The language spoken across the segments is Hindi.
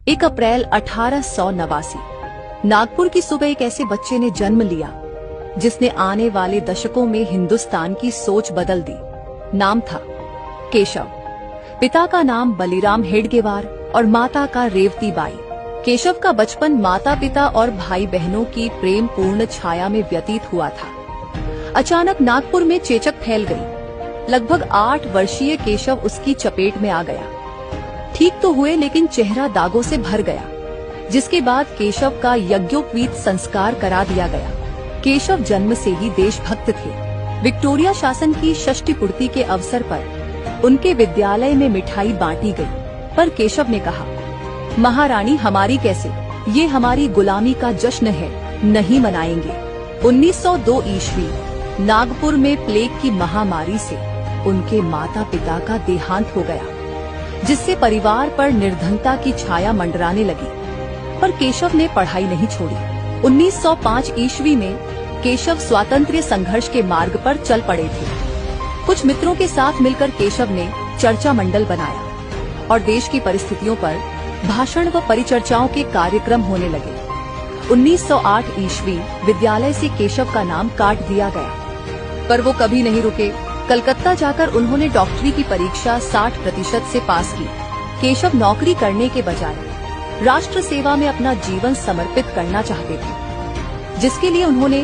1 अप्रैल 1889 नागपुर की सुबह एक ऐसे बच्चे ने जन्म लिया जिसने आने वाले दशकों में हिंदुस्तान की सोच बदल दी। नाम था केशव। पिता का नाम बलिराम हेडगेवार और माता का रेवती बाई। केशव का बचपन माता पिता और भाई बहनों की प्रेम पूर्ण छाया में व्यतीत हुआ था। अचानक नागपुर में चेचक फैल गई। लगभग 8 वर्षीय केशव उसकी चपेट में आ गया। ठीक तो हुए लेकिन चेहरा दागों से भर गया, जिसके बाद केशव का यज्ञोपवीत संस्कार करा दिया गया। केशव जन्म से ही देशभक्त थे। विक्टोरिया शासन की षष्ठी पूर्ति के अवसर पर उनके विद्यालय में मिठाई बांटी गई, पर केशव ने कहा, महारानी हमारी कैसे, ये हमारी गुलामी का जश्न है, नहीं मनाएंगे। 1902 ईस्वी नागपुर में प्लेग की महामारी से उनके माता पिता का देहांत हो गया, जिससे परिवार पर निर्धनता की छाया मंडराने लगी। पर केशव ने पढ़ाई नहीं छोड़ी। 1905 ईस्वी में केशव स्वातंत्र्य संघर्ष के मार्ग पर चल पड़े थे। कुछ मित्रों के साथ मिलकर केशव ने चर्चा मंडल बनाया और देश की परिस्थितियों पर भाषण व परिचर्चाओं के कार्यक्रम होने लगे। 1908 ईस्वी विद्यालय से केशव का नाम काट दिया गया, पर वो कभी नहीं रुके। कलकत्ता जाकर उन्होंने डॉक्टरी की परीक्षा 60% से पास की। केशव नौकरी करने के बजाय राष्ट्र सेवा में अपना जीवन समर्पित करना चाहते थे, जिसके लिए उन्होंने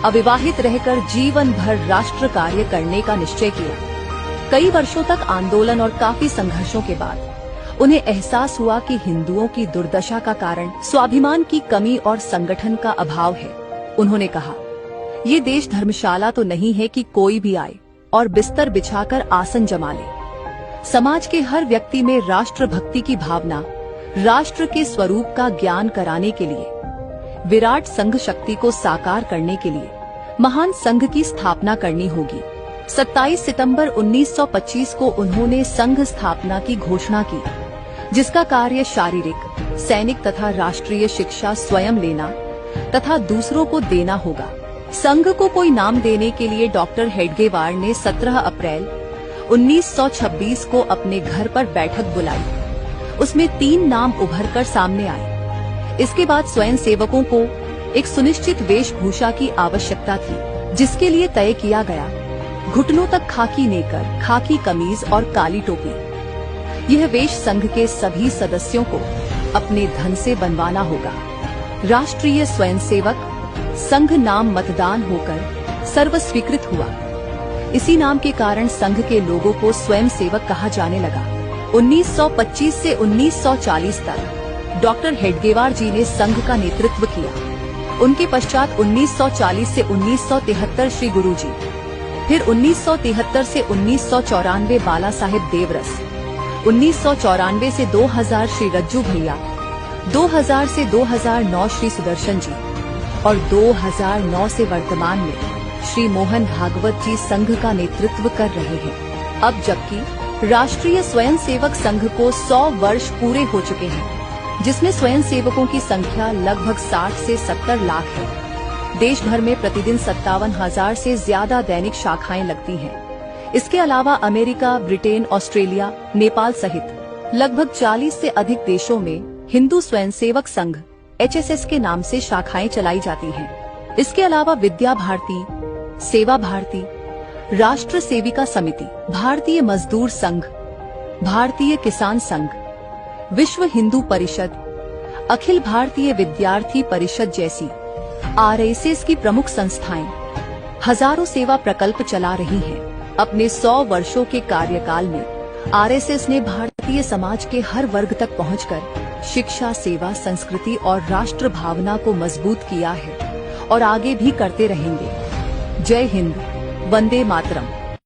अविवाहित रहकर जीवन भर राष्ट्र कार्य करने का निश्चय किया। कई वर्षों तक आंदोलन और काफी संघर्षों के बाद उन्हें एहसास हुआ कि हिंदुओं की दुर्दशा का कारण स्वाभिमान की कमी और संगठन का अभाव है। उन्होंने कहा, ये देश धर्मशाला तो नहीं है कि कोई भी आए और बिस्तर बिछाकर आसन जमा ले। समाज के हर व्यक्ति में राष्ट्र भक्ति की भावना, राष्ट्र के स्वरूप का ज्ञान कराने के लिए, विराट संघ शक्ति को साकार करने के लिए महान संघ की स्थापना करनी होगी। 27 सितंबर 1925 को उन्होंने संघ स्थापना की घोषणा की, जिसका कार्य शारीरिक, सैनिक तथा राष्ट्रीय शिक्षा स्वयं लेना तथा दूसरों को देना होगा। संघ को कोई नाम देने के लिए डॉक्टर हेडगेवार ने 17 अप्रैल 1926 को अपने घर पर बैठक बुलाई। उसमें 3 नाम उभरकर सामने आए। इसके बाद स्वयं सेवकों को एक सुनिश्चित वेशभूषा की आवश्यकता थी, जिसके लिए तय किया गया घुटनों तक खाकी नेकर, खाकी कमीज और काली टोपी। यह वेश संघ के सभी सदस्यों को अपने धन से बनवाना होगा। राष्ट्रीय स्वयंसेवक संघ नाम मतदान होकर सर्व स्वीकृत हुआ। इसी नाम के कारण संघ के लोगों को स्वयं सेवक कहा जाने लगा। 1925 से 1940 तक डॉक्टर हेडगेवार जी ने संघ का नेतृत्व किया। उनके पश्चात 1940 से 1973 श्री गुरु जी, फिर 1973 से 1994 बाला साहेब देवरस, 1994 से 2000 श्री रज्जू भैया, 2000 से 2009 श्री सुदर्शन जी और 2009 से वर्तमान में श्री मोहन भागवत जी संघ का नेतृत्व कर रहे हैं। अब जबकि राष्ट्रीय स्वयंसेवक संघ को 100 वर्ष पूरे हो चुके हैं, जिसमें स्वयंसेवकों की संख्या लगभग 60 से 70 लाख है। देश भर में प्रतिदिन 57,000 से ज्यादा दैनिक शाखाएं लगती हैं। इसके अलावा अमेरिका, ब्रिटेन, ऑस्ट्रेलिया, नेपाल सहित लगभग 40 से अधिक देशों में हिंदू स्वयंसेवक संघ HSS के नाम से शाखाएं चलाई जाती हैं। इसके अलावा विद्या भारती, सेवा भारती, राष्ट्र सेविका समिति, भारतीय मजदूर संघ, भारतीय किसान संघ, विश्व हिंदू परिषद, अखिल भारतीय विद्यार्थी परिषद जैसी RSS की प्रमुख संस्थाएं हजारों सेवा प्रकल्प चला रही हैं। अपने 100 वर्षों के कार्यकाल में RSS ने भारतीय समाज के हर वर्ग तक पहुंचकर शिक्षा, सेवा, संस्कृति और राष्ट्र भावना को मजबूत किया है और आगे भी करते रहेंगे। जय हिंद, वंदे मातरम।